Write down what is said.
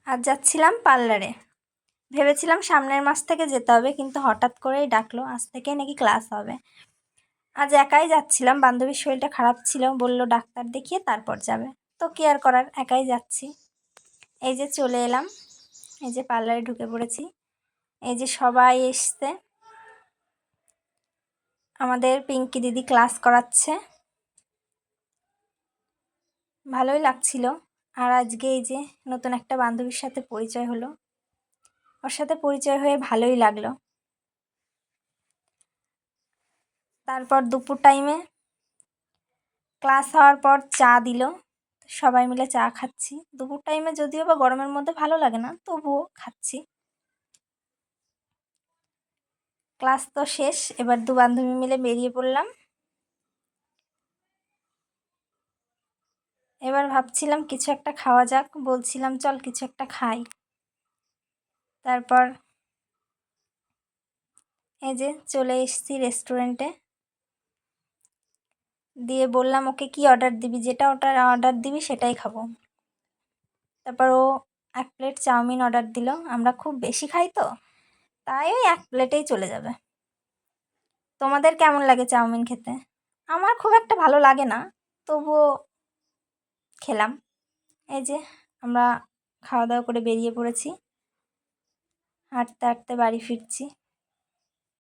আজ যাচ্ছিলাম পার্লারে। ভেবেছিলাম সামনের মাস থেকে যেতে হবে, কিন্তু হঠাৎ করেই ডাকলো আজ থেকেই নাকি ক্লাস হবে। আজ একাই যাচ্ছিলাম, বান্ধবীর শরীরটা খারাপ ছিল, বলল ডাক্তার দেখিয়ে তারপর যাবে। তো কি আর করার, একাই যাচ্ছি। এই যে চলে এলাম, এই যে পার্লারে ঢুকে পড়েছি। এই যে সবাই এসছে, আমাদের পিঙ্কি দিদি ক্লাস করাচ্ছে, ভালোই লাগছিল। আর আজকে এই যে নতুন একটা বান্ধবীর সাথে পরিচয় হলো, ওর সাথে পরিচয় হয়ে ভালোই লাগলো। তারপর দুপুর টাইমে ক্লাস হওয়ার পর চা দিল, সবাই মিলে চা খাচ্ছি। দুপুর টাইমে যদিও বা গরমের মধ্যে ভালো লাগে না, তবুও খাচ্ছি। ক্লাস তো শেষ, এবার দু বান্ধবী মিলে বেরিয়ে পড়লাম। এবার ভাবছিলাম কিছু একটা খাওয়া যাক, বলছিলাম চল কিছু একটা খাই। তারপর এই যে চলে এসেছি রেস্টুরেন্টে, দিয়ে বললাম ওকে কি অর্ডার দিবি, যেটা অর্ডার দিবি সেটাই খাবো। তারপর ও 1 প্লেট চাউমিন অর্ডার দিল। আমরা খুব বেশি খাই তো, তাই ওই 1 প্লেটেই চলে যাবে। তোমাদের কেমন লাগে চাউমিন খেতে? আমার খুব একটা ভালো লাগে না, তবুও খেলাম। এই যে আমরা খাওয়া দাওয়া করে বেরিয়ে পড়েছি, হাঁটতে হাঁটতে বাড়ি ফিরছি।